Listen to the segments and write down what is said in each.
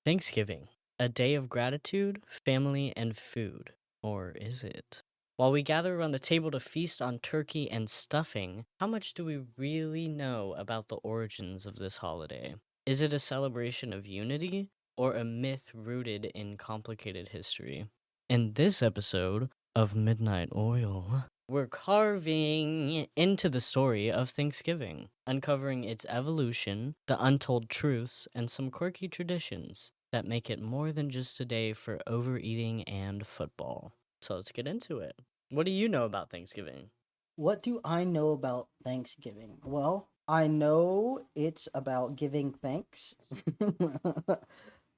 Thanksgiving, a day of gratitude, family, and food. Or is it? While we gather around the table to feast on turkey and stuffing, how much do we really know about the origins of this holiday? Is it a celebration of unity or a myth rooted in complicated history? In this episode of Midnight Oil, we're carving into the story of Thanksgiving, uncovering its evolution, the untold truths, and some quirky traditions that make it more than just a day for overeating and football. So let's get into it. What do you know about Thanksgiving? What do I know about Thanksgiving? Well, I know it's about giving thanks.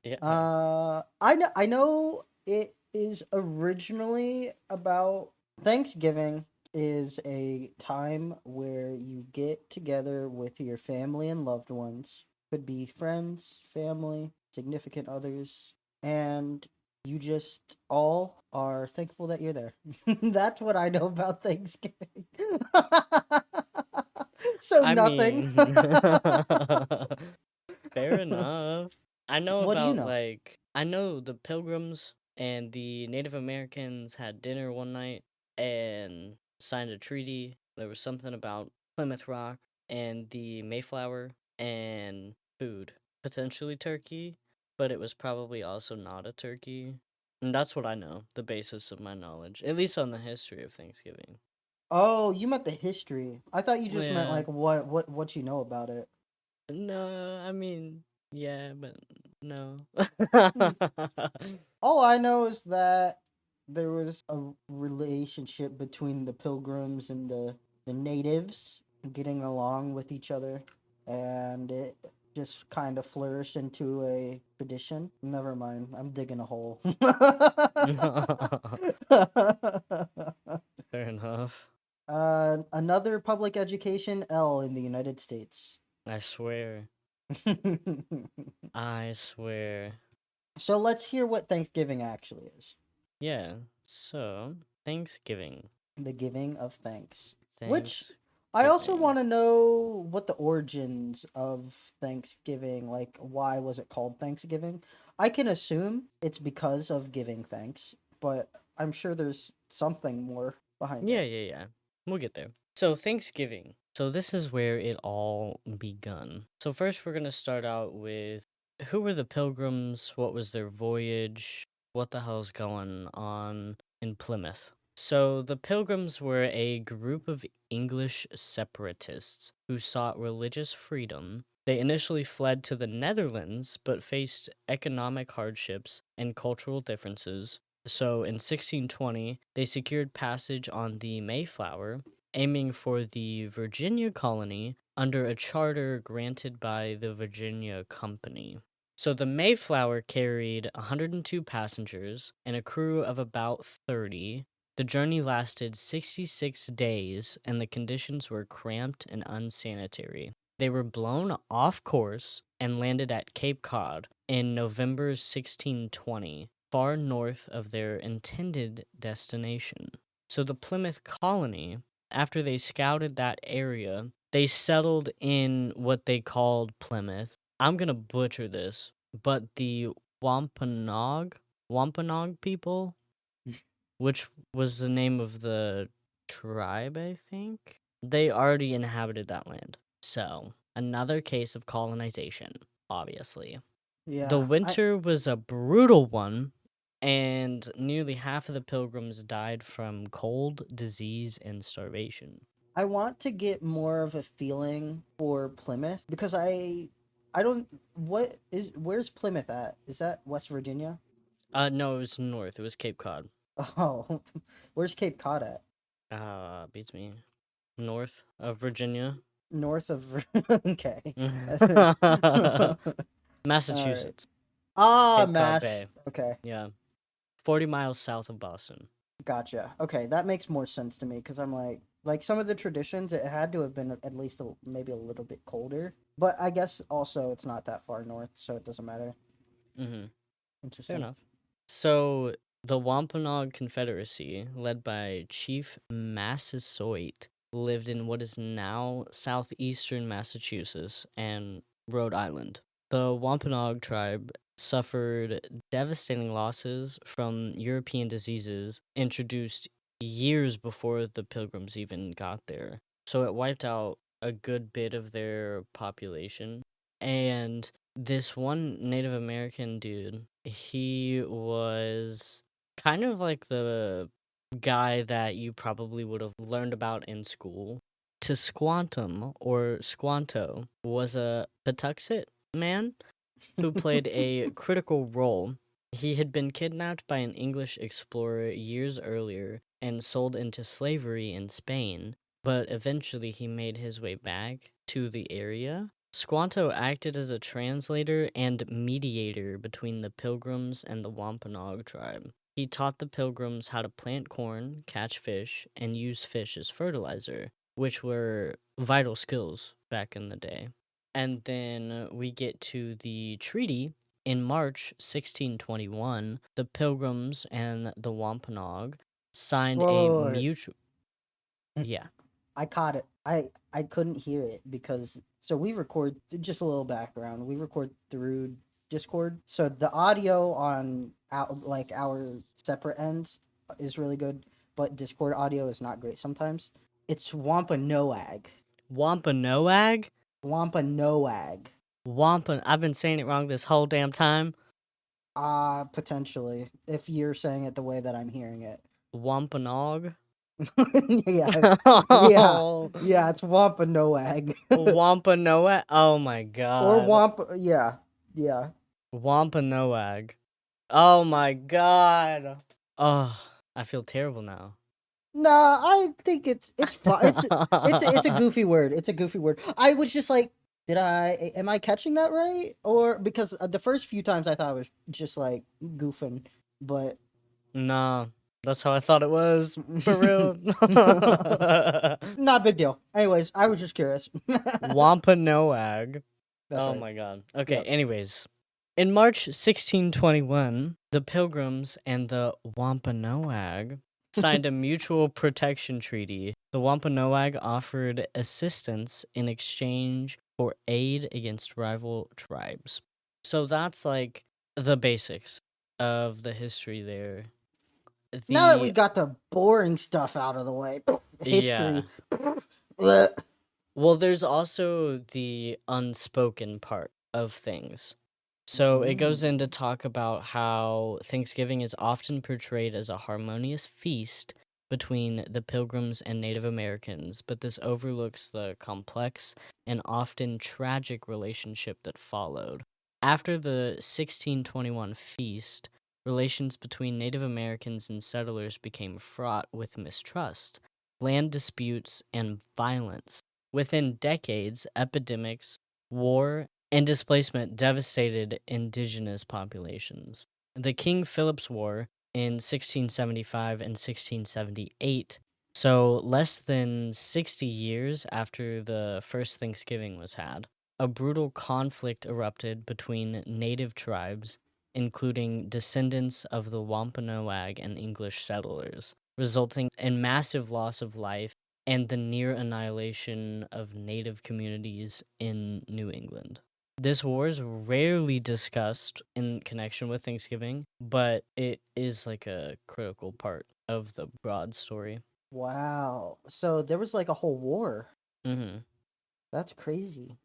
Yeah. I know it is originally about Thanksgiving is a time where you get together with your family and loved ones. Could be friends, family, significant others, and you just all are thankful that you're there. That's what I know about Thanksgiving. So I nothing. mean, fair enough. I know What do you about, know? I know the Pilgrims and the Native Americans had dinner one night and signed a treaty. There was something about Plymouth Rock and the Mayflower and food. Potentially turkey, but it was probably also not a turkey. And that's what I know, the basis of my knowledge, at least on the history of Thanksgiving. Oh, you meant the history. I thought you just meant Yeah. like what you know about it. No, I mean, yeah, but no. Hmm. All I know is that there was a relationship between the pilgrims and the natives getting along with each other, and it just kind of flourished into a tradition. Never mind, I'm digging a hole. Fair enough. Another public education L in the United States. I swear. I swear. So let's hear what Thanksgiving actually is. Yeah, so, Thanksgiving. The giving of thanks. Which I also Thanksgiving. want to know what the origins of Thanksgiving, like why was it called Thanksgiving? I can assume it's because of giving thanks, but I'm sure there's something more behind Yeah, it. yeah, yeah. We'll get there. So, Thanksgiving. So, this is where it all begun. So, first, we're going to start out with who were the pilgrims? What was their voyage? What the hell's going on in Plymouth? So, the pilgrims were a group of English separatists who sought religious freedom. They initially fled to the Netherlands but faced economic hardships and cultural differences. So in 1620, they secured passage on the Mayflower, aiming for the Virginia colony under a charter granted by the Virginia Company. So the Mayflower carried 102 passengers and a crew of about 30. The journey lasted 66 days and the conditions were cramped and unsanitary. They were blown off course and landed at Cape Cod in November 1620, far north of their intended destination. So the Plymouth colony, after they scouted that area, they settled in what they called Plymouth. I'm going to butcher this, but the Wampanoag people, which was the name of the tribe, I think, they already inhabited that land. So, another case of colonization, obviously. The Yeah, winter was a brutal one, and nearly half of the pilgrims died from cold, disease, and starvation. I want to get more of a feeling for Plymouth because I don't where's Plymouth at? Is that West Virginia? No, it was north. It was Cape Cod. Oh, where's Cape Cod at? Beats me. North of Virginia. North of okay. All right. Massachusetts. Ah, Cape Cod Mass. Bay. Okay, Yeah. 40 miles south of Boston. gotcha. Okay, that makes more sense to me because I'm like some of the traditions it had to have been at least maybe a little bit colder, but I guess also it's not that far north, so it doesn't matter. Mm-hmm. Fair Interesting. enough. So, the Wampanoag Confederacy, led by Chief Massasoit, lived in what is now southeastern Massachusetts and Rhode Island. The Wampanoag tribe suffered devastating losses from European diseases introduced years before the Pilgrims even got there. So it wiped out a good bit of their population. And this one Native American dude, he was kind of like the guy that you probably would have learned about in school. Tisquantum or Squanto was a Patuxet man who played a critical role. He had been kidnapped by an English explorer years earlier and sold into slavery in Spain, but eventually he made his way back to the area. Squanto acted as a translator and mediator between the Pilgrims and the Wampanoag tribe. He taught the Pilgrims how to plant corn, catch fish, and use fish as fertilizer, which were vital skills back in the day. And then we get to the treaty. In March 1621, the Pilgrims and the Wampanoag signed a Whoa. mutual. Yeah. I caught it. I couldn't hear it because so we record just a little background. We record through Discord, so the audio on like our separate ends is really good, but Discord audio is not great sometimes. It's Wampanoag. Wampanoag? Wampanoag. I've been saying it wrong this whole damn time. Potentially, if you're saying it the way that I'm hearing it. Wampanoag? Yes. Yeah. Yeah, it's Wampanoag. Wampanoag? Oh my Or god. Yeah. Yeah. Wampanoag. Oh my god. Oh, I feel terrible now. Nah, I think it's fine. It's a goofy word. It's a goofy word. I was just like, am I catching that right? Or because the first few times I thought it was just like goofing, but Nah, that's how I thought it was. For real. not a big deal. Anyways, I was just curious. Wampanoag. That's Oh right. my god. Okay, Yep. anyways. In March 1621, the Pilgrims and the Wampanoag signed a mutual protection treaty. The Wampanoag offered assistance in exchange for aid against rival tribes. So that's like the basics of the history there. Now that we The got the boring stuff out of the way, yeah. history. Blech. Well, there's also the unspoken part of things. So it goes in to Mm. talk about how Thanksgiving is often portrayed as a harmonious feast between the Pilgrims and Native Americans, but this overlooks the complex and often tragic relationship that followed. After the 1621 feast, relations between Native Americans and settlers became fraught with mistrust, land disputes, and violence. Within decades, epidemics, war, and displacement devastated indigenous populations. The King Philip's War in 1675 and 1678, so less than 60 years after the first Thanksgiving was had, a brutal conflict erupted between native tribes, including descendants of the Wampanoag and English settlers, resulting in massive loss of life and the near annihilation of native communities in New England. This war is rarely discussed in connection with Thanksgiving, but it is like a critical part of the broad story. Wow. So there was like a whole war. hmm That's crazy.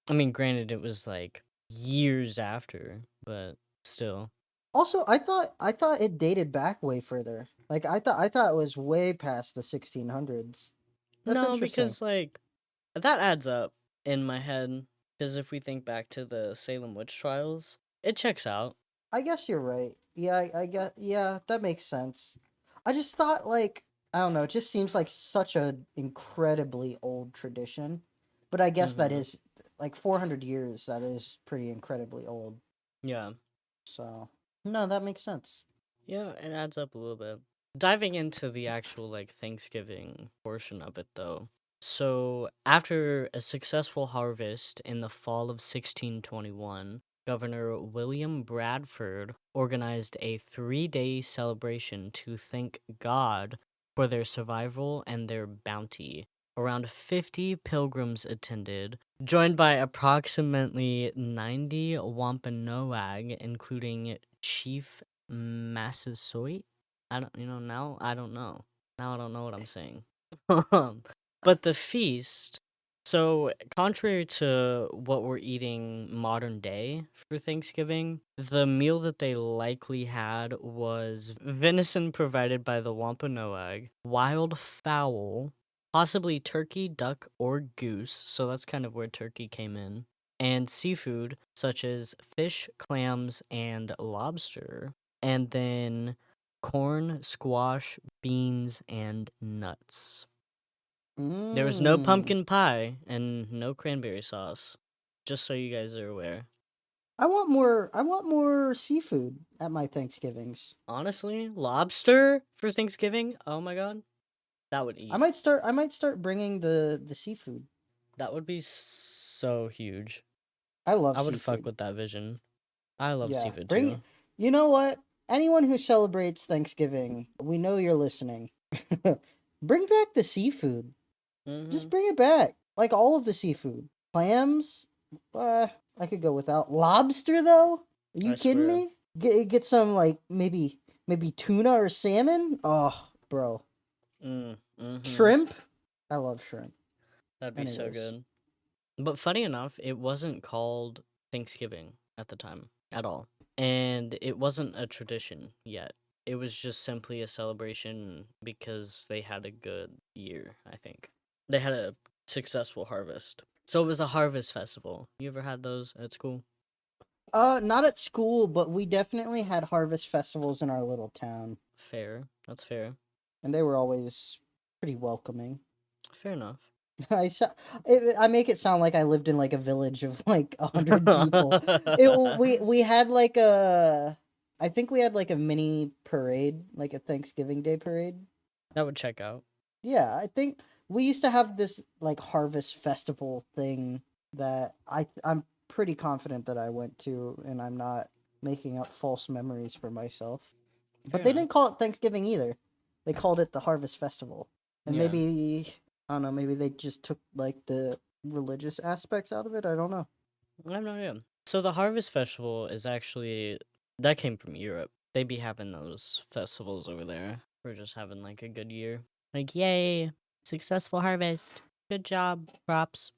I mean, granted, it was like years after, but still. Also, I thought it dated back way further. Like I thought it was way past the 1600s. That's No, interesting. because like that adds up in my head. Because if we think back to the Salem witch trials, it checks out. I guess you're right. Yeah, I get. Yeah, that makes sense. I just thought like I don't know. It just seems like such a incredibly old tradition, but I guess that hmm is like 400 years. That is pretty incredibly old. Yeah. So no, that makes sense. Yeah, it adds up a little bit. Diving into the actual like Thanksgiving portion of it though. So, after a successful harvest in the fall of 1621, Governor William Bradford organized a 3-day celebration to thank God for their survival and their bounty. Around 50 pilgrims attended, joined by approximately 90 Wampanoag, including Chief Massasoit. I don't, now I don't know. Now I don't know what I'm saying. But the feast, so contrary to what we're eating modern day for Thanksgiving, the meal that they likely had was venison provided by the Wampanoag, wild fowl, possibly turkey, duck, or goose, so that's kind of where turkey came in, and seafood such as fish, clams, and lobster, and then corn, squash, beans, and nuts. There was no Mm. pumpkin pie and no cranberry sauce, just so you guys are aware. I want more. I want more seafood at my Thanksgivings. Honestly, lobster for Thanksgiving? Oh my god. That would I eat. might start. I might start bringing the seafood. That would be so huge. I love I would fuck seafood. with that vision. I love Yeah, seafood bring. too. You know what? Anyone who celebrates Thanksgiving, we know you're listening. Bring back the seafood. Mm-hmm. Just bring it back. Like all of the seafood. Clams, I could go without. Lobster though? Are you I kidding swear. me? Get some like maybe tuna or salmon? Oh, bro. Mm-hmm. Shrimp? I love shrimp. That'd be so Anyways. good. But funny enough, it wasn't called Thanksgiving at the time at all. And it wasn't a tradition yet. It was just simply a celebration because they had a good year, I think. They had a successful harvest. So it was a harvest festival. You ever had those at school? Not at school, but we definitely had harvest festivals in our little town, Fair. That's fair. and they were always pretty welcoming. Fair enough. I make it sound like I lived in like a village of like 100 people. We had like I think we had like a mini parade, like a Thanksgiving Day parade. That would check out. Yeah, I think we used to have this like harvest festival thing that I'm pretty confident that I went to, and I'm not making up false memories for myself. Fair But they enough. didn't call it Thanksgiving either. They called it the Harvest Festival. And Yeah. maybe I don't know, maybe they just took like the religious aspects out of it. I don't know. I have no idea. So the Harvest Festival is actually that came from Europe. They be having those festivals over there. We're just having like a good year. Like, yay, successful harvest. Good job, props.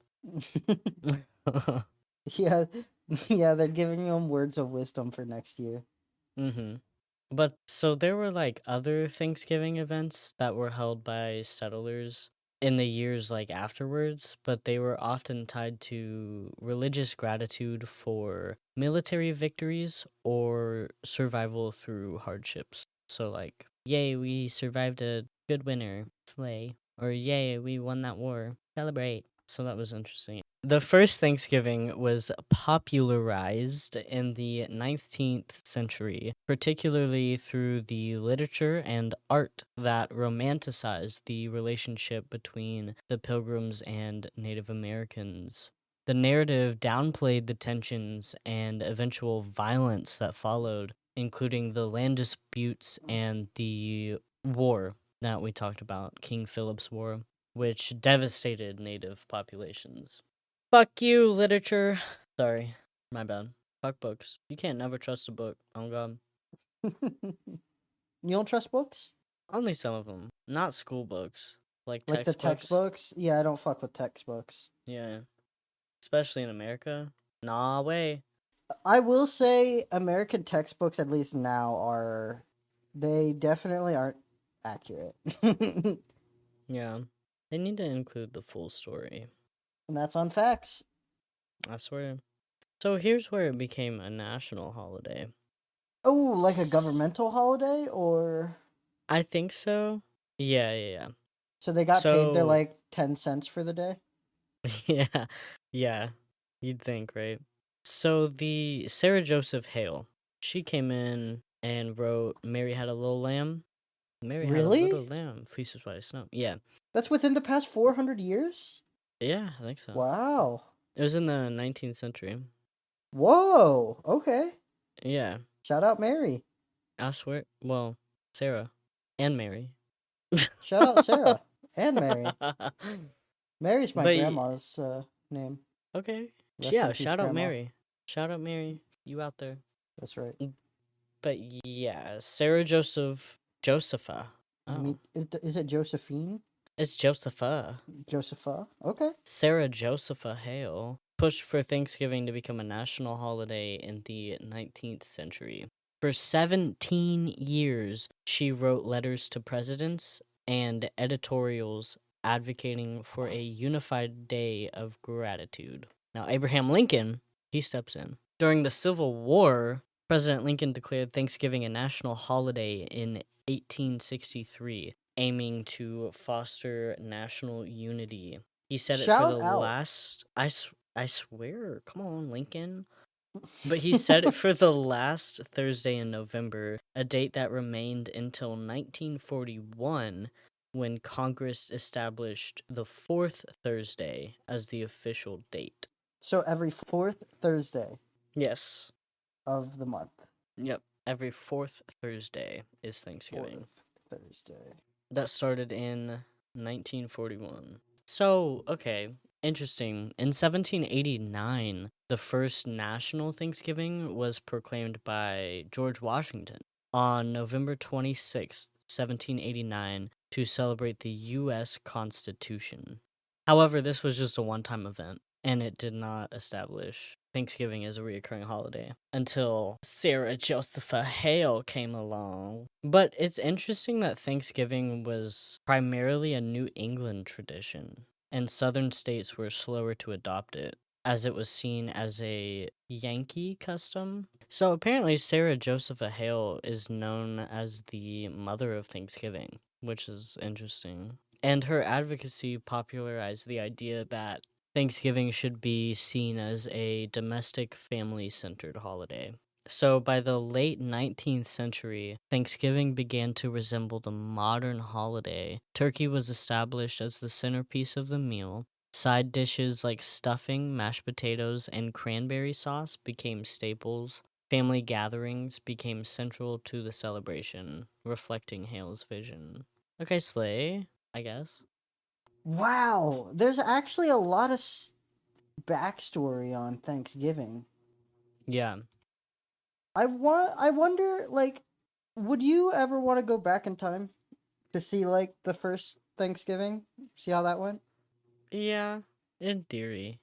Yeah, yeah, they're giving them words of wisdom for next year. Mm-hmm. But so there were like other Thanksgiving events that were held by settlers in the years like afterwards, but they were often tied to religious gratitude for military victories or survival through hardships. So like, yay, we survived a good winter, slay, or yay, we won that war, celebrate. So that was interesting. The first Thanksgiving was popularized in the 19th century, particularly through the literature and art that romanticized the relationship between the Pilgrims and Native Americans. The narrative downplayed the tensions and eventual violence that followed, including the land disputes and the war that we talked about, King Philip's War, which devastated native populations. Fuck you, literature. Sorry, my bad. Fuck books. You can't never trust a book. Oh god. You don't trust books? Only some of them. Not school books. Like Like the textbooks. textbooks? Yeah, I don't fuck with textbooks. Yeah. Especially in America. Nah way. I will say American textbooks, at least now, are they definitely aren't accurate. And Yeah. They need to include the full story. that's on facts. I swear. So here's where it became a national holiday. Oh, like a S- governmental holiday, or I think so. Yeah. so they got paid their So, like 10 cents for the day. yeah. Yeah. You'd think, right? So the Sarah Joseph Hale, she came in and wrote Mary Had a Little Lamb. Mary had a little Really? lamb, fleeces white as snow. Yeah. That's within the past 400 years? Yeah, I think so. Wow. It was in the 19th century. Whoa. Okay. Yeah. Shout out Mary. I swear. Well, Sarah and Mary. Shout out Sarah and Mary. Mary's my But grandma's name. Okay. Rest Yeah, in peace, shout out Grandma. Mary. Shout out Mary. You out there. That's right. But yeah, Sarah Josepha. You Oh, mean is it Josephine? it's Josepha. Josepha? Okay. Sarah Josepha Hale pushed for Thanksgiving to become a national holiday in the 19th century. For 17 years, she wrote letters to presidents and editorials advocating for a unified day of gratitude. Now, Abraham Lincoln, he steps in. During the Civil War, President Lincoln declared Thanksgiving a national holiday in 1863, aiming to foster national unity. He said it for Shout the out. last. I swear, come on, Lincoln. But he said it for the last Thursday in November, a date that remained until 1941 when Congress established the fourth Thursday as the official date. So every fourth Thursday Yes. of the month. Yep. Every fourth Thursday is Thanksgiving. Fourth Thursday. That started in 1941. So, okay, interesting. In 1789, the first national Thanksgiving was proclaimed by George Washington on November 26th, 1789, to celebrate the U.S. Constitution. However, this was just a one time event, and it did not establish Thanksgiving as a recurring holiday until Sarah Josepha Hale came along. But it's interesting that Thanksgiving was primarily a New England tradition, and southern states were slower to adopt it, as it was seen as a Yankee custom. So apparently, Sarah Josepha Hale is known as the mother of Thanksgiving, which is interesting. And her advocacy popularized the idea that Thanksgiving should be seen as a domestic, family centered holiday. So, by the late 19th century, Thanksgiving began to resemble the modern holiday. Turkey was established as the centerpiece of the meal. Side dishes like stuffing, mashed potatoes, and cranberry sauce became staples. Family gatherings became central to the celebration, reflecting Hale's vision. Okay, Slay, I guess. Wow, there's actually a lot of backstory on Thanksgiving. Yeah. I wonder, like, would you ever want to go back in time to see like the first Thanksgiving? See how that went? Yeah, in theory.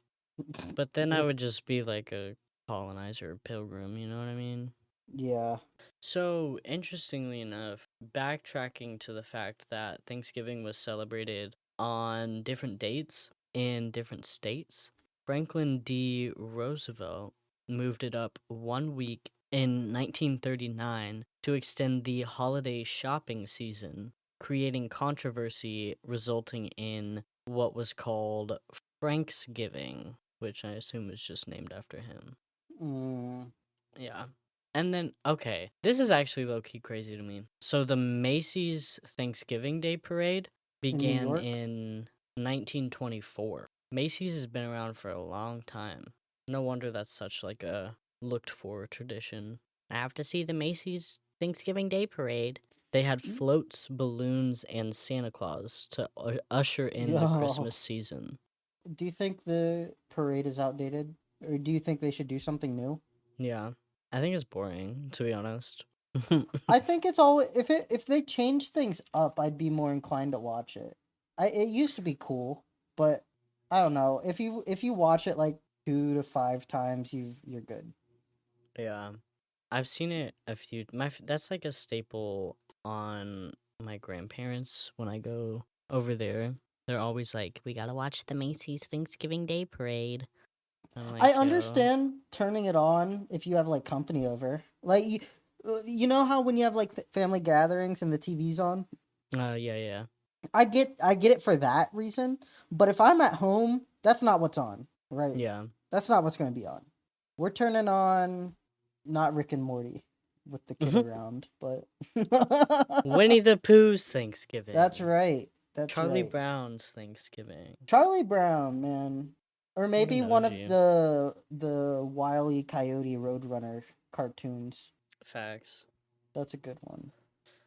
But then I It, would just be like a colonizer or pilgrim, you know what I mean? yeah. So, interestingly enough, backtracking to the fact that Thanksgiving was celebrated on different dates in different states, Franklin D. Roosevelt moved it up 1 week in 1939 to extend the holiday shopping season, creating controversy resulting in what was called Franksgiving, which I assume is just named after him. Mm, Yeah. And then, okay, this is actually low key crazy to me. So, the Macy's Thanksgiving Day Parade in New began York. in 1924. Macy's has been around for a long time. No wonder that's such like a looked for tradition. I have to see the Macy's Thanksgiving Day Parade. They had Mm, floats, balloons, and Santa Claus to usher in the Yo, Christmas season. do you think the parade is outdated, or do you think they should do something new? Yeah, I think it's boring, to be honest. I think it's all if they change things up, I'd be more inclined to watch it. It used to be cool, but I don't know. If you watch it like 2 to 5 times, you're good. Yeah, I've seen it a few. That's like a staple on my grandparents when I go over there. They're always like, "We gotta watch the Macy's Thanksgiving Day Parade." I'm I like, "Yo, understand turning it on if you have like company over. Like you know how when you have like family gatherings and the TV's on? yeah, yeah, I get it for that reason, but if I'm at home, that's not what's on, right? yeah." That's not what's going to be on. We're turning on not Rick and Morty with the kid around, but Winnie the Pooh's that's Thanksgiving, right. That's Charlie right. Brown's Thanksgiving, Charlie Brown, man. Or what maybe an one of OG. the Wile E. Coyote Roadrunner cartoons. Facts. That's a good one.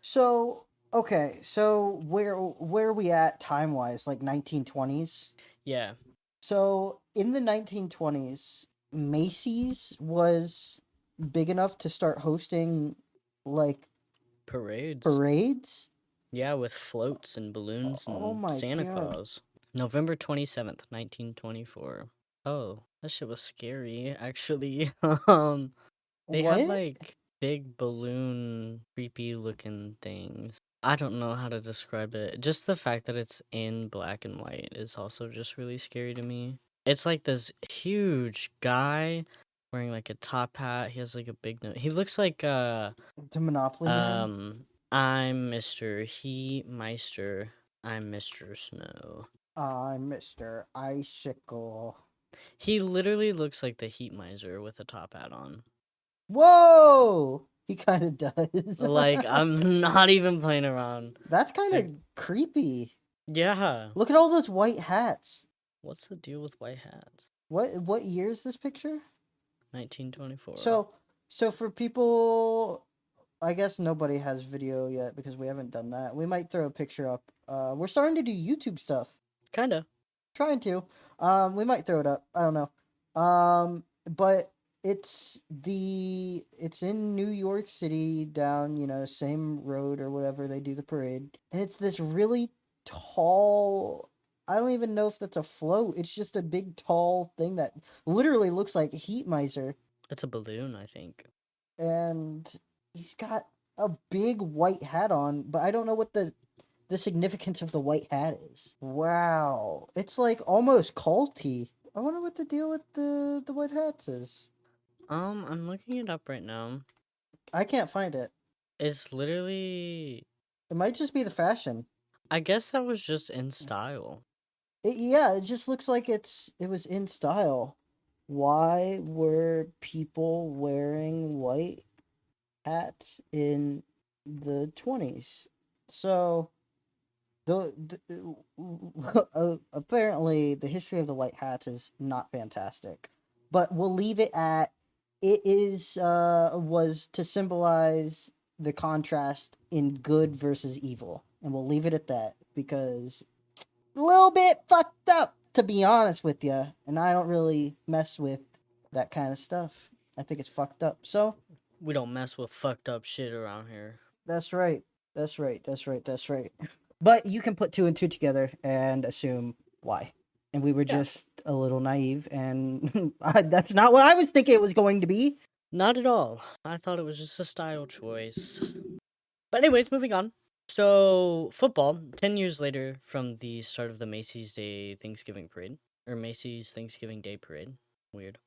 So, okay, so where are we at time-wise? Like 1920s? Yeah. So in the 1920s, Macy's was big enough to start hosting like Parades. parades. Yeah, with floats and balloons Oh and my Santa god. Claus. November 27th, 1924. Oh, that shit was scary, actually. They had What? like big balloon, creepy looking things. I don't know how to describe it. Just the fact that it's in black and white is also just really scary to me. It's like this huge guy wearing like a top hat. He has like a big nose. He looks like The Monopoly Man? um I'm Mr. He Meister. I'm Mr. Snow. I'm Mr. Icicle. He literally looks like the Heat Miser with a top hat on. Whoa! He kind of does. Like, I'm not even playing around. That's kind of Like, creepy. yeah. Look at all those white hats. What's the deal with white hats? What year is this picture? 1924. So so for people, I guess nobody has video yet because we haven't done that. We might throw a picture up. We're starting to do YouTube stuff. Kinda. Trying to. We might throw it up. I don't know. But it's in New York City down, same road or whatever they do the parade. And it's this really tall, I don't even know if that's a float. It's just a big tall thing that literally looks like a heat miser. It's a balloon, I think. And he's got a big white hat on, but I don't know what the significance of the white hat is. Wow. It's like almost culty. I wonder what the deal with the white hats is. I'm looking it up right now. I can't find it. It's literally. It might just be the fashion. I guess that was just in style. Yeah, it just looks like it was in style. Why were people wearing white hats in the 20s? So, apparently the history of the white hats is not fantastic, but we'll leave it at it is was to symbolize the contrast in good versus evil, and we'll leave it at that because a little bit fucked up, to be honest with you, and I don't really mess with that kind of stuff. I think it's fucked up. So We don't mess with fucked up shit around here. that's right. That's right. That's right. That's right. But you can put two and two together and assume why. And we were Yeah. just a little naive, and that's not what I was thinking it was going to be. Not at all. I thought it was just a style choice. But, anyways, moving on. So, football, 10 years later from the start of the Macy's Day Thanksgiving Parade, or Macy's Thanksgiving Day Parade. Weird.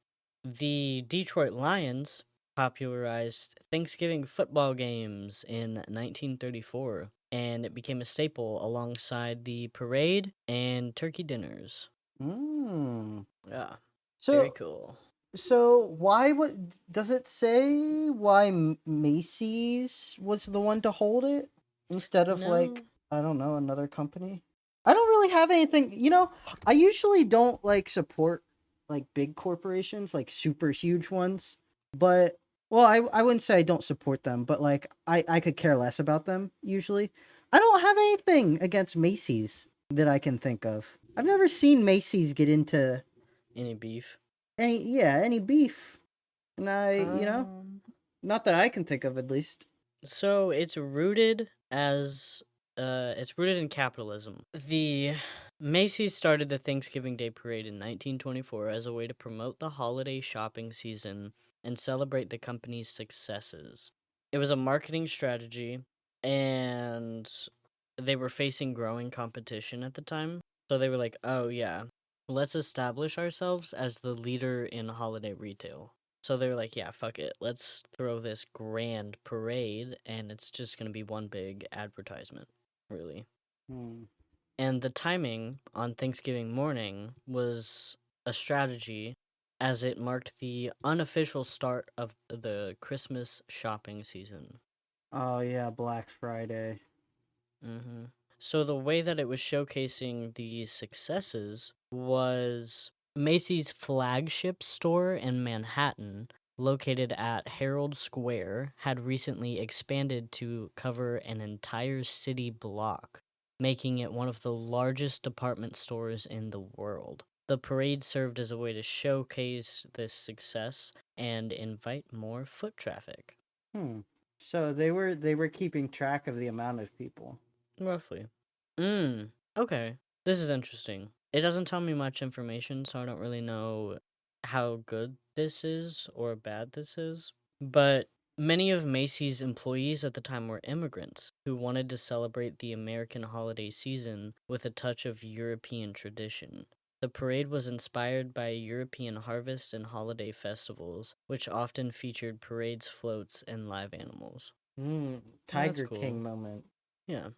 The Detroit Lions popularized Thanksgiving football games in 1934, and it became a staple alongside the parade and turkey dinners. Mm. Yeah, very So, cool. so why would does it say why Macy's was the one to hold it instead of like No, I don't know another company? I don't really have anything. I usually don't like support like big corporations, like super huge ones. But well, I wouldn't say I don't support them, but like I could care less about them usually. I don't have anything against Macy's that I can think of. I've never seen Macy's get into any beef? any beef. And Um, not that I can think of at least. so it's rooted in capitalism. The Macy's started the Thanksgiving Day Parade in 1924 as a way to promote the holiday shopping season and celebrate the company's successes. It was a marketing strategy, and they were facing growing competition at the time. So they were like, oh, yeah, let's establish ourselves as the leader in holiday retail. So they were like, yeah, fuck it. Let's throw this grand parade, and it's just going to be one big advertisement, really. Hmm. And the timing on Thanksgiving morning was a strategy as it marked the unofficial start of the Christmas shopping season. Oh yeah, Black Friday. hmm So the way that it was showcasing the successes was Macy's flagship store in Manhattan, located at Herald Square, had recently expanded to cover an entire city block, making it one of the largest department stores in the world. The parade served as a way to showcase this success and invite more foot traffic. Hmm. So they were keeping track of the amount of people. Roughly. Okay. This is interesting. It doesn't tell me much information, so I don't really know how good this is or bad this is. But many of Macy's employees at the time were immigrants who wanted to celebrate the American holiday season with a touch of European tradition. The parade was inspired by European harvest and holiday festivals, which often featured parades, floats, and live animals. That's Tiger cool. King moment. Yeah.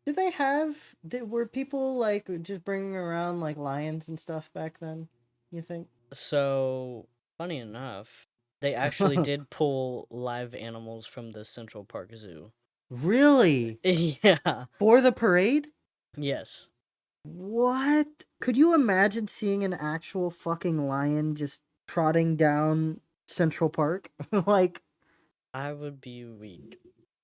Did they were people like just bringing around like lions and stuff back then? You think? So, funny enough, they actually did pull live animals from the Central Park Zoo. Really? Yeah. For the parade? Yes. What? Could you imagine seeing an actual fucking lion just trotting down Central Park? Like, I would be weak.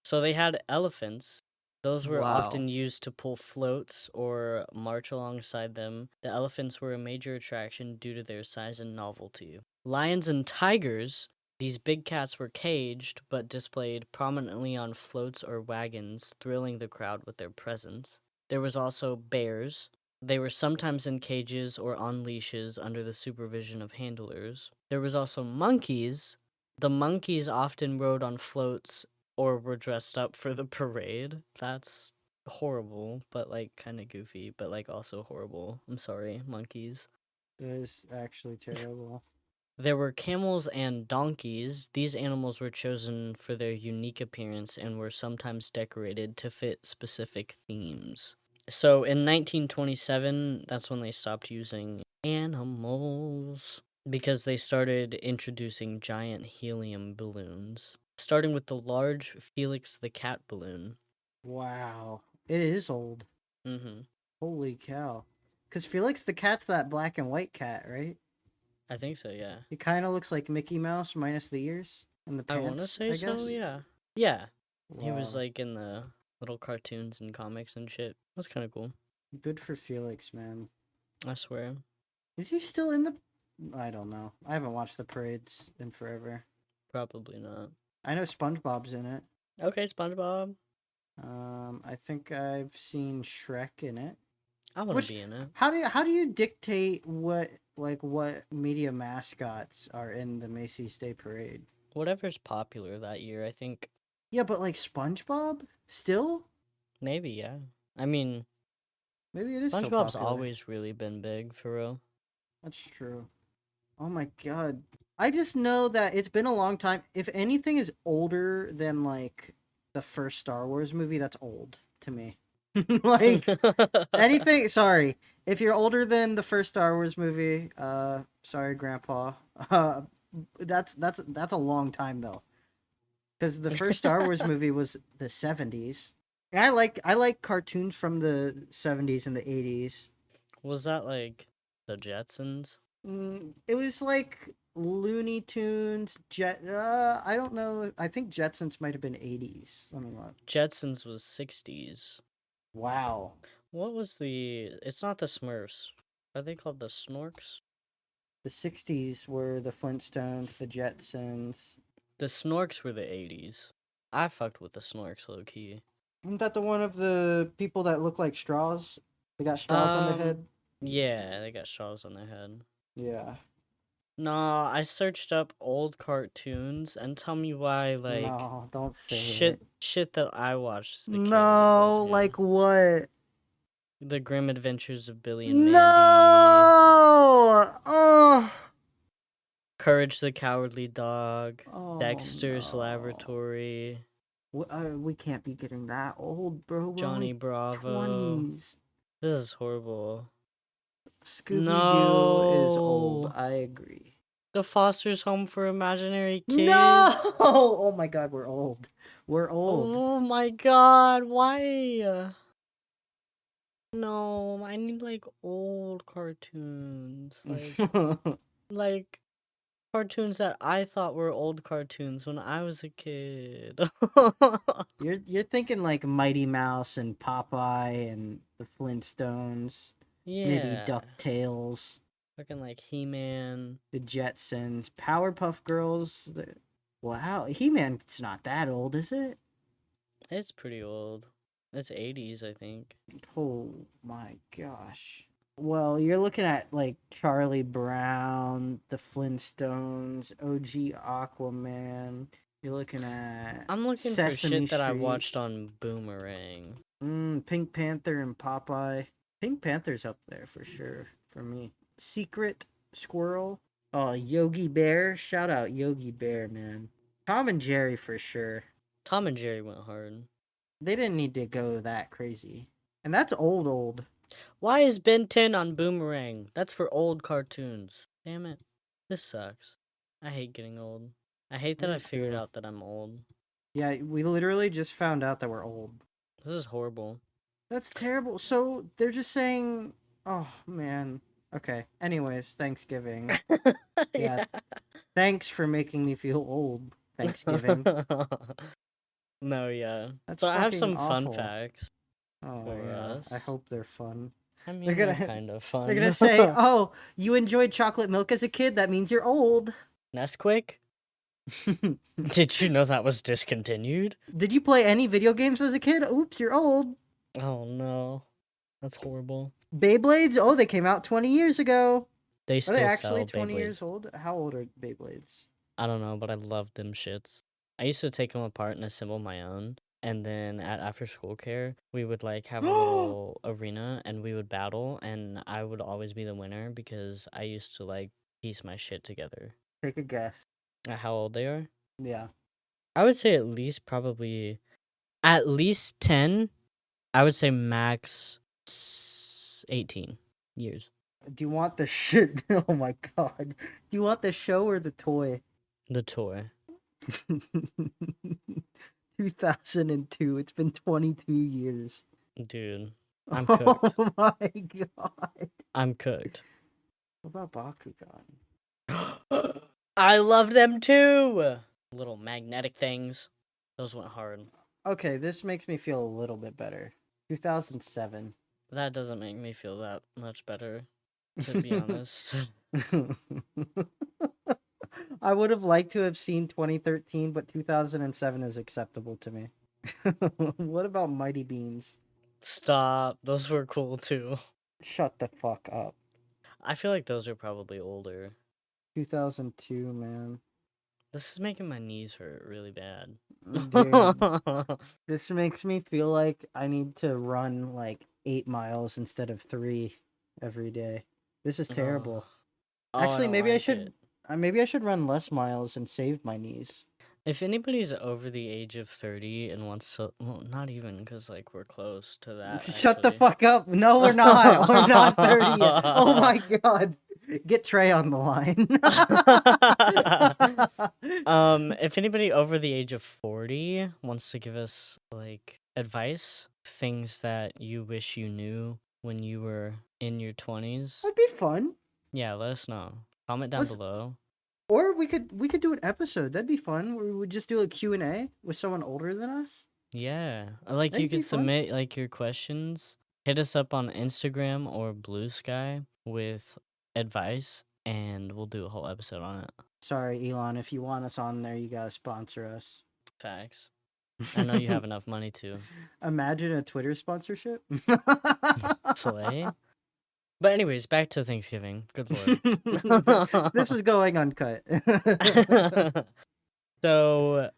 So they had elephants. Those were wow. often used to pull floats or march alongside them. The elephants were a major attraction due to their size and novelty. Lions and tigers, these big cats were caged but displayed prominently on floats or wagons, thrilling the crowd with their presence. There was also bears. They were sometimes in cages or on leashes under the supervision of handlers. There was also monkeys. The monkeys often rode on floats or were dressed up for the parade. That's horrible, but like kind of goofy, but like also horrible. I'm sorry, monkeys. That is actually terrible. There were camels and donkeys. These animals were chosen for their unique appearance and were sometimes decorated to fit specific themes. So in 1927, that's when they stopped using animals because they started introducing giant helium balloons, starting with the large Felix the Cat balloon. Wow. It is old. Mm-hmm. Holy cow. Because Felix the cat's that black and white cat, right? I think so, yeah. He kind of looks like Mickey Mouse minus the ears and the I want to pants, say I so, guess. yeah. Yeah, he was Wow. like in the little cartoons and comics and shit. That's kind of cool. Good for Felix, man. I swear. Is he still in the. I don't know. I haven't watched the parades in forever. Probably not. I know SpongeBob's in it. Okay, SpongeBob. I think I've seen Shrek in it. I want to Which be in it. how do you dictate what media mascots are in the Macy's Day Parade? Whatever's popular that year, I think Yeah, but like SpongeBob still? maybe, yeah. I mean, Maybe it is still SpongeBob's popular. always really been big, for real. That's true. Oh my god. I just know that it's been a long time. If anything is older than like the first Star Wars movie, that's old to me. Like anything, sorry. If you're older than the first Star Wars movie, sorry grandpa. Uh that's a long time though. Cuz the first Star Wars movie was the 70s. And I like cartoons from the 70s and the 80s. Was that like the Jetsons? It was like Looney Tunes, I don't know. I think Jetsons might have been 80s. Let me look. Jetsons was 60s. Wow. What was the. It's not the Smurfs. Are they called the Snorks? The 60s were the Flintstones, the Jetsons. The Snorks were the 80s. I fucked with the Snorks low key. Isn't that the one of the people that look like straws? They got straws on their Um, head? yeah, they got straws on their head. Yeah. Nah, I searched up old cartoons and tell me why, like, No, don't say shit it. shit that I watched as a kid is No, okay. like what? The Grim Adventures of Billy and No! Oh! Courage the Cowardly Dog, Oh Dexter's no. Laboratory, We can't be getting that old, bro. We're Johnny only Bravo. 20s. This is horrible. Scooby Doo is old. No! I agree. The Foster's Home for Imaginary No! Kids. Oh my god, we're old. We're old. Oh my god, why? No, I need like old cartoons. Like cartoons that I thought were old cartoons when I was a kid. You're thinking like Mighty Mouse and Popeye and the Flintstones, maybe Yeah. DuckTales. Fucking like He-Man. The Jetsons, Powerpuff Girls. Wow, He-Man's not that old, is it? It's pretty old. It's 80s, I think. Oh my gosh. Well, you're looking at like Charlie Brown, the Flintstones, OG Aquaman. You're looking at I'm looking for Sesame shit that I Street, watched on Boomerang. Pink Panther and Popeye. Pink Panther's up there for sure for me. Secret Squirrel. Oh, Yogi Bear. Shout out Yogi Bear, man. Tom and Jerry for sure. Tom and Jerry went hard. They didn't need to go that crazy. And that's old, old. Why is Ben 10 on Boomerang? That's for old cartoons. Damn it. This sucks. I hate getting old. I hate that Me I figured too. out that I'm old. Yeah, we literally just found out that we're old. This is horrible. That's terrible. So they're just saying, oh man. Okay. Anyways, Thanksgiving. Yeah. Yeah. Thanks for making me feel old. Thanksgiving. No, yeah. That's So I have fucking some fun awful. facts Oh for yeah. I us. hope they're fun. I They're mean, they're gonna kind of they're gonna fun. say, oh, you enjoyed chocolate milk as a kid. That means you're old. Nesquik? Did you know that was discontinued? Did you play any video games as a kid? Oops, you're old. Oh no. That's horrible. Beyblades? Oh, they came out 20 years ago. They Are they still actually sell 20 years Beyblades. old? How old are Beyblades? I don't know, but I loved them shits. I used to take them apart and assemble my own. And then at after school care, we would like have a little arena and we would battle. And I would always be the winner because I used to like piece my shit together. Take a guess. How old they are? Yeah. I would say at least probably at least 10. I would say max 18 years. Do you want the shit? Oh my god. Do you want the show or the toy? The toy. 2002. It's been 22 years. Dude, I'm cooked. Oh my god. I'm cooked. What about Bakugan? I love them too. Little magnetic things. Those went hard. Okay, this makes me feel a little bit better. 2007. That doesn't make me feel that much better, to be honest. I would have liked to have seen 2013, but 2007 is acceptable to me. What about Mighty Beans? Stop. Those were cool too. Shut the fuck up. I feel like those are probably older. 2002, man. This is making my knees hurt really bad. Dude, this makes me feel like I need to run like 8 miles instead of 3 every day. This is terrible. Oh, I Actually, don't maybe I like should it. maybe I should run less miles and save my knees. If anybody's over the age of 30 and wants to, well, not even, because, like, we're close to that, Shut the actually. fuck up. No, we're not. We're not 30 yet. Oh my god. Get Trey on the line. If anybody over the age of 40 wants to give us, like, advice, things that you wish you knew when you were in your 20s, That'd be fun. yeah, let us know. Comment down Let's- below. Or we could do an episode. That'd be fun. Where we would just do a Q&A with someone older than us. Yeah, like, you That'd be could fun. submit, like, your questions. Hit us up on Instagram or BlueSky with advice, and we'll do a whole episode on it. Sorry, Elon. If you want us on there, you gotta sponsor us. Facts. I know you have enough money to. Imagine a Twitter sponsorship. Slay. But anyways, back to Thanksgiving. Good lord. This is going uncut. So,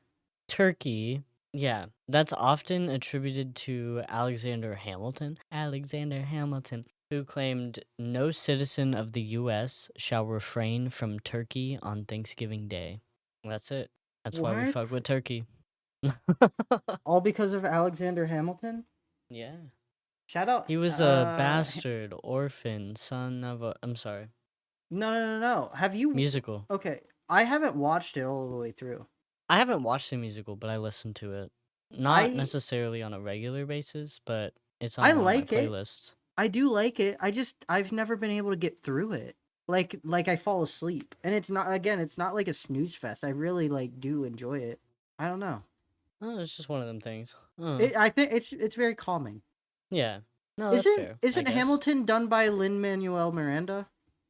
turkey, yeah, that's often attributed to Alexander Hamilton. Alexander Hamilton, who claimed no citizen of the U.S. shall refrain from turkey on Thanksgiving Day. That's it. That's why we fuck What? with turkey. All because of Alexander Hamilton? Yeah. Shout out. He was a bastard, orphan, son of a. I'm sorry. No. Have you? Musical. Okay, I haven't watched it all the way through. I haven't watched the musical, but I listened to it. Not I- necessarily on a regular basis, but it's I on one of like my it. playlists. I do like it. I've never been able to get through it. Like I fall asleep, and it's not like a snooze fest. I really do enjoy it. I don't know. Oh, it's just one of them things. Oh. I think it's very calming. Yeah. No, that's fair. I Isn't guess. Hamilton done by Lin-Manuel Miranda?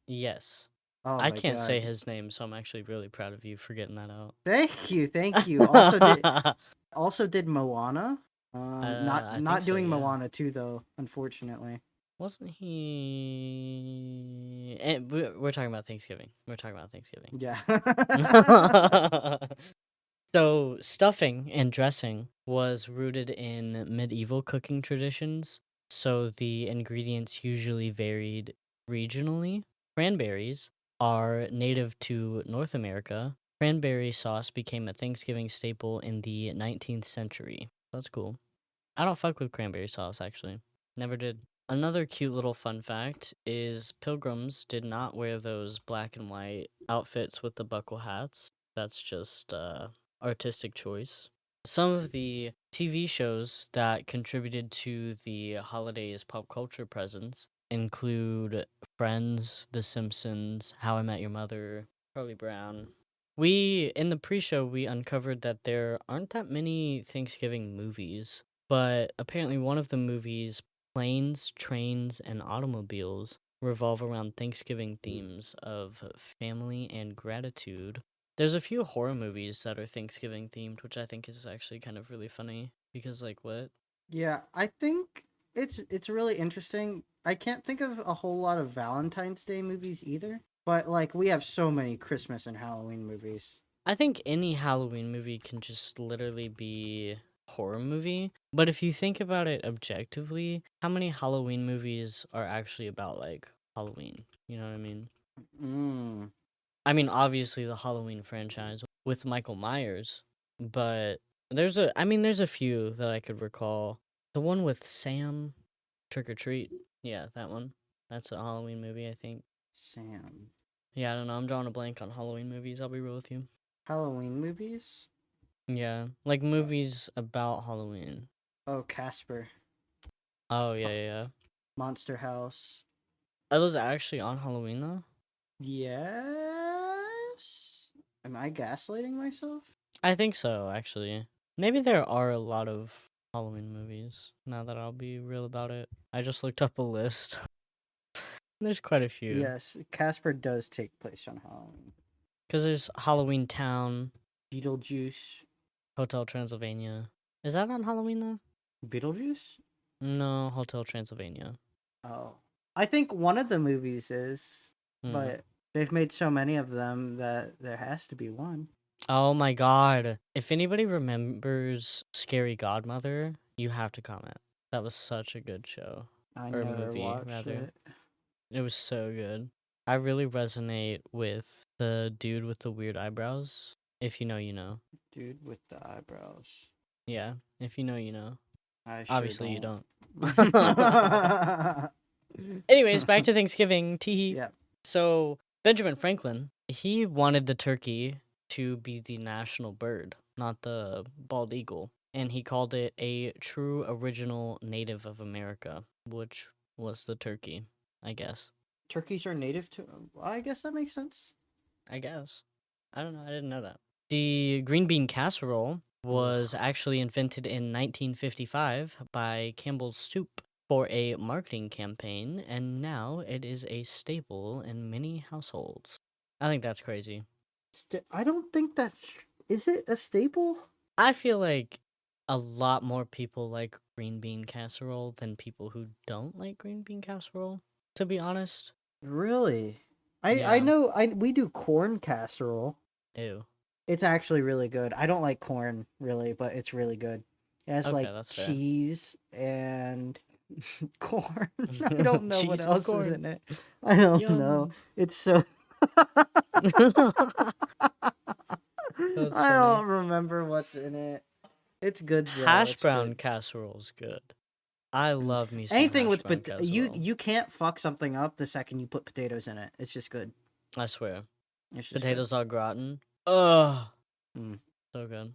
Yes. Oh I my can't say god. his name, so I'm actually really proud of you for getting that out. Thank you, thank you. Also did Moana. Not I think not so, doing yeah. Moana 2 though, unfortunately. Wasn't he? We're talking about Thanksgiving. We're talking about Thanksgiving. Yeah. So, stuffing and dressing was rooted in medieval cooking traditions, so the ingredients usually varied regionally. Cranberries are native to North America. Cranberry sauce became a Thanksgiving staple in the 19th century. That's cool. I don't fuck with cranberry sauce, actually. Never did. Another cute little fun fact is pilgrims did not wear those black and white outfits with the buckle hats. That's just artistic choice. Some of the TV shows that contributed to the holidays pop culture presence include Friends, The Simpsons, How I Met Your Mother, Charlie Brown. We, in the pre show, we uncovered that there aren't that many Thanksgiving movies, but apparently one of the movies, Planes, Trains, and Automobiles, revolve around Thanksgiving themes of family and gratitude. There's a few horror movies that are Thanksgiving themed, which I think is actually kind of really funny because, like, what? Yeah, I think it's really interesting. I can't think of a whole lot of Valentine's Day movies either, but like we have so many Christmas and Halloween movies. I think any Halloween movie can just literally be horror movie. But if you think about it objectively, how many Halloween movies are actually about like Halloween? You know what I mean? Mm. I mean, obviously the Halloween franchise with Michael Myers, but there's a few that I could recall. The one with Sam, Trick or Treat. Yeah, that one. That's a Halloween movie, I think. Sam. Yeah, I don't know. I'm drawing a blank on Halloween movies. I'll be real with you. Halloween movies? Yeah, like Uh, movies about Halloween. Oh, Casper. Oh, yeah, Mo- yeah, yeah. Monster House. Are those actually on Halloween though? Yes. Am I gaslighting myself? I think so, actually. Maybe there are a lot of Halloween movies. Now that I'll be real about it, I just looked up a list. There's quite a few. Yes, Casper does take place on Halloween. Cause there's Halloween Town, Beetlejuice. Hotel Transylvania. Is that on Halloween though? Beetlejuice? No, Hotel Transylvania. Oh. I think one of the movies is, Hmm. but they've made so many of them that there has to be one. Oh my god. If anybody remembers Scary Godmother, you have to comment. That was such a good show. I Or never movie, watched rather. it. It was so good. I really resonate with the dude with the weird eyebrows. If you know, you know. Dude with the eyebrows. Yeah, if you know, you know. I sure Obviously, you don't. don't. Anyways, back to Thanksgiving. Teehee. Yeah. So, Benjamin Franklin, he wanted the turkey to be the national bird, not the bald eagle. And he called it a true original native of America, which was the turkey, I guess. Turkeys are native to. I guess that makes sense. I guess. I don't know. I didn't know that. The green bean casserole was Ugh. actually invented in 1955 by Campbell's Soup for a marketing campaign, and now it is a staple in many households. I think that's crazy. I don't think that's. Is it a staple? I feel like a lot more people like green bean casserole than people who don't like green bean casserole, to be honest. Really? I Yeah. know we do corn casserole. Ew. It's actually really good. I don't like corn really, but it's really good. It has Okay, like that's fair. cheese and corn. I don't know what Cheese and else is corn. in it. I don't know. Yum. It's so That's I funny. don't remember what's in it. It's good though. Hash It's good. brown casserole's good. I Mm. love me some Anything hash with brown casserole. you can't fuck something up the second you put potatoes in it. It's just good. I swear. It's just good. Potatoes au gratin. Ugh. Mm. So good.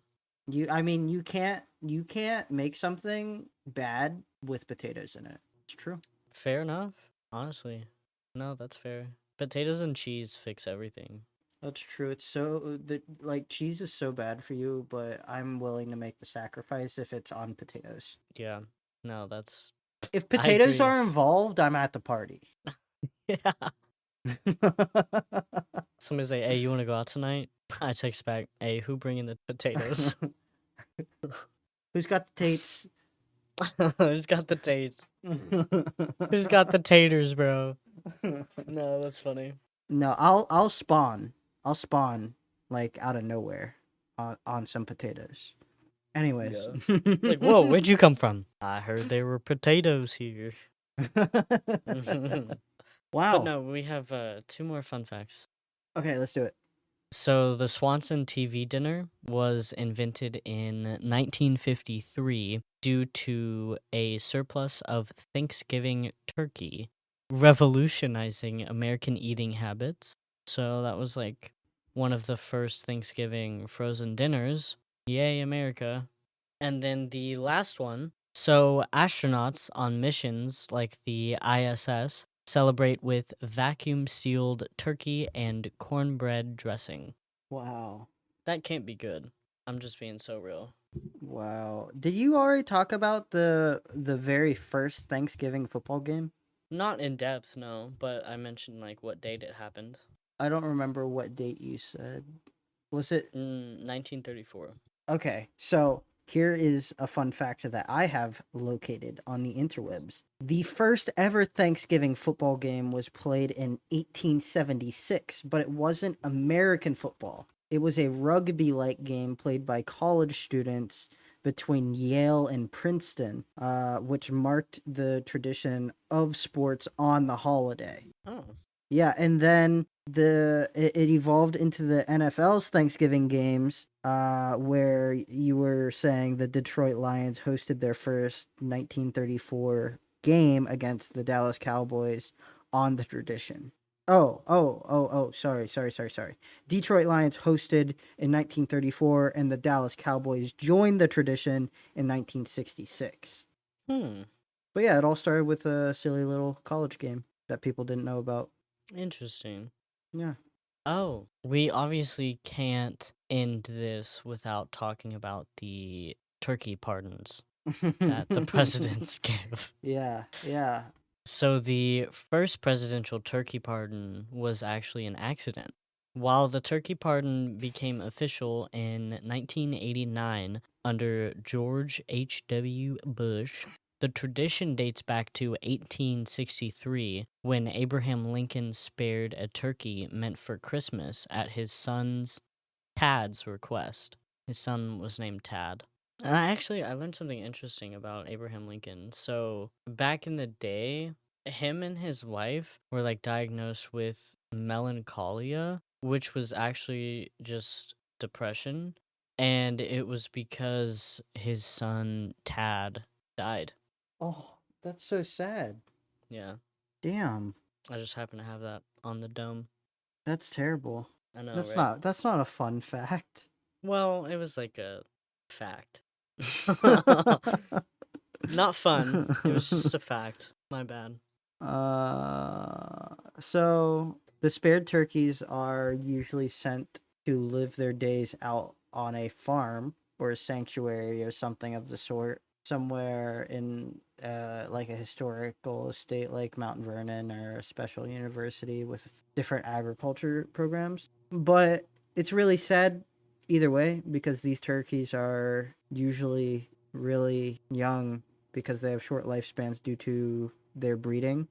I mean you can't make something bad with potatoes in it. It's true. Fair enough. Honestly. No, that's fair. Potatoes and cheese fix everything. That's true. It's so the like cheese is so bad for you, but I'm willing to make the sacrifice if it's on potatoes. Yeah. No, that's. If I potatoes agree. are involved, I'm at the party. Yeah. Somebody say, "Hey, you want to go out tonight?" I text back, "Hey, who bringing the potatoes?" Who's got the tates? Who's got the tates? Who's got the taters, bro? No, that's funny. No, I'll spawn. I'll spawn like out of nowhere on some potatoes. Anyways. Yeah. Like, whoa, where'd you come from? I heard there were potatoes here. But Wow. no, we have two more fun facts. Okay, let's do it. So the Swanson TV dinner was invented in 1953 due to a surplus of Thanksgiving turkey, revolutionizing American eating habits. So that was like one of the first Thanksgiving frozen dinners. Yay, America. And then the last one. So astronauts on missions like the ISS celebrate with vacuum sealed turkey and cornbread dressing. Wow. That can't be good. I'm just being so real. Wow. Did you already talk about the very first Thanksgiving football game? Not in depth, no, but I mentioned like what date it happened. I don't remember what date you said. Was it 1934. Okay, so here is a fun fact that I have located on the interwebs. The first ever Thanksgiving football game was played in 1876, but it wasn't American football. It was a rugby like game played by college students between Yale and Princeton, which marked the tradition of sports on the holiday. Oh. Yeah, and then it evolved into the NFL's Thanksgiving games, where you were saying the Detroit Lions hosted their first 1934 game against the Dallas Cowboys on the tradition. Sorry. Detroit Lions hosted in 1934, and the Dallas Cowboys joined the tradition in 1966. Hmm. But yeah, it all started with a silly little college game that people didn't know about. Interesting. Yeah. Oh, we obviously can't end this without talking about the turkey pardons that the presidents give. Yeah. So the first presidential turkey pardon was actually an accident. While the turkey pardon became official in 1989 under George H.W. Bush, the tradition dates back to 1863 when Abraham Lincoln spared a turkey meant for Christmas at his son's Tad's request. His son was named Tad. And I learned something interesting about Abraham Lincoln. So back in the day, him and his wife were like diagnosed with melancholia, which was actually just depression. And it was because his son Tad died. Oh, that's so sad. Yeah. Damn. I just happen to have that on the dome. That's terrible. I know, That's right? not a fun fact. Well, it was like a fact. Not fun. It was just a fact. My bad. So the spared turkeys are usually sent to live their days out on a farm or a sanctuary or something of the sort, somewhere in like a historical estate like Mount Vernon or a special university with different agriculture programs. But it's really sad either way because these turkeys are usually really young because they have short lifespans due to their breeding,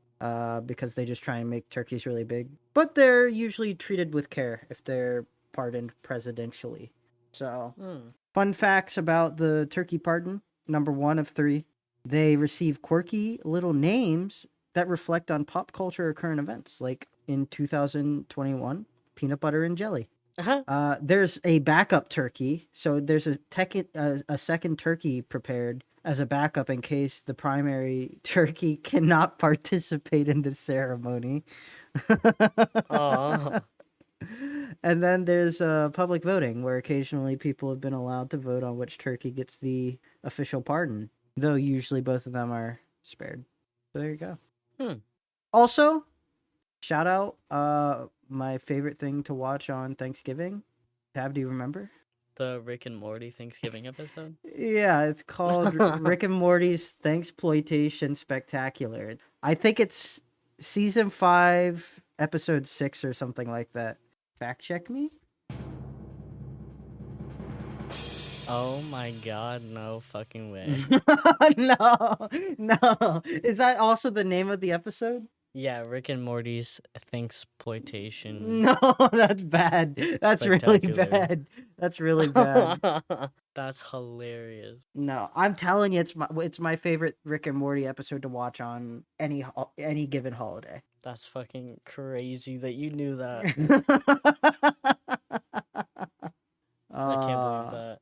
because they just try and make turkeys really big. But they're usually treated with care if they're pardoned presidentially. So, fun facts about the turkey pardon. Number one of three. They receive quirky little names that reflect on pop culture or current events, like in 2021, peanut butter and jelly. Uh-huh. There's a backup turkey, so there's a second turkey prepared as a backup in case the primary turkey cannot participate in the ceremony. Aw. And then there's public voting, where occasionally people have been allowed to vote on which turkey gets the official pardon, though usually both of them are spared. So there you go. Also, shout out my favorite thing to watch on Thanksgiving. Tab, do you remember? The Rick and Morty Thanksgiving episode? Yeah, it's called Rick and Morty's Thanksploitation Spectacular. I think it's season 5, episode 6 or something like that. Fact check me. Oh my god, no fucking way. No, no. Is that also the name of the episode? Yeah, Rick and Morty's Thanksploitation No, that's bad. That's really Spectacular. bad. That's really bad. That's hilarious. No, I'm telling you, it's my favorite Rick and Morty episode to watch on any given holiday. That's fucking crazy that you knew that. I can't believe uh, that.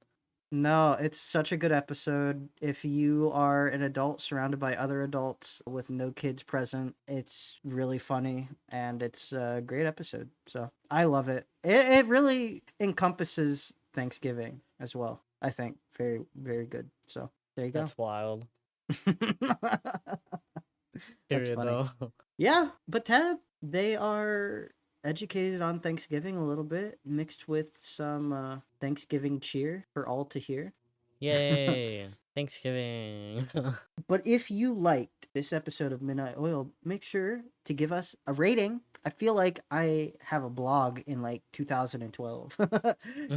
no, it's such a good episode. If you are an adult surrounded by other adults with no kids present, it's really funny and it's a great episode. So I love it. It really encompasses Thanksgiving as well. I think very, very good. So there you go. That's wild. That's Period, funny. though. Yeah, but Tab, they are educated on Thanksgiving a little bit, mixed with some Thanksgiving cheer for all to hear. Yay! Thanksgiving. But if you liked this episode of Midnight Oil, make sure to give us a rating. I feel like I have a blog in like 2012.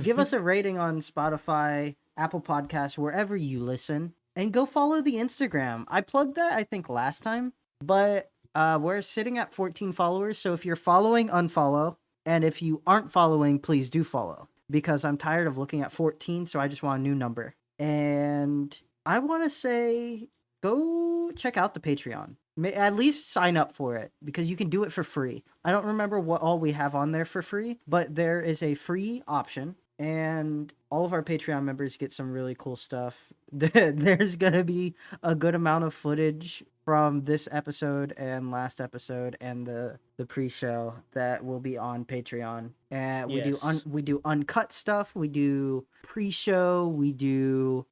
Give us a rating on Spotify, Apple Podcasts, wherever you listen, and go follow the Instagram. I plugged that, I think, last time, but we're sitting at 14 followers. So if you're following, unfollow. And if you aren't following, please do follow because I'm tired of looking at 14. So I just want a new number. And I want to say go check out the Patreon. At least sign up for it because you can do it for free. I don't remember what all we have on there for free, but there is a free option. And all of our Patreon members get some really cool stuff. There's going to be a good amount of footage from this episode and last episode and the pre-show that will be on Patreon. And Yes. we do uncut stuff, we do pre-show, we do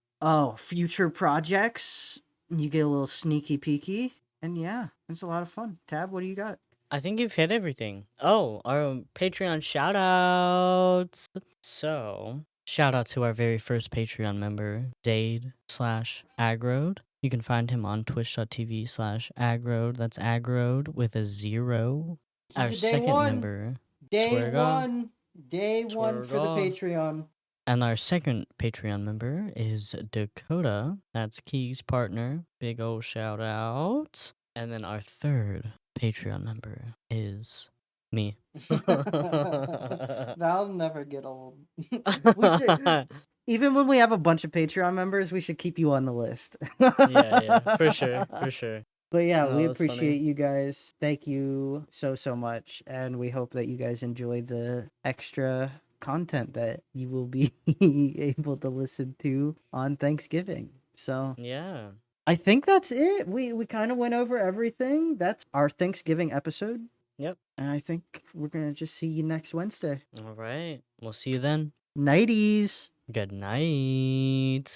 future projects. You get a little sneaky peeky, and yeah, it's a lot of fun. Tab, what do you got? I think you've hit everything. Oh, our Patreon shout outs. So, shout out to our very first Patreon member, Zade/Agrode. You can find him on twitch.tv/Agrode. That's Agrode with a 0. Our He's a day second one. member, Day Swear to God. one. Day one for the God. Patreon. And our second Patreon member is Dakota. That's Key's partner. Big ol' shout out. And then our third Patreon member is me. That'll never get old. Even when we have a bunch of Patreon members, we should keep you on the list. Yeah, for sure, for sure. But yeah, No, we that's funny. appreciate you guys. Thank you so much. And we hope that you guys enjoy the extra content that you will be able to listen to on Thanksgiving. So Yeah. I think that's it. We kind of went over everything. That's our Thanksgiving episode. Yep. And I think we're going to just see you next Wednesday. All right. We'll see you then. Nighties. Good night.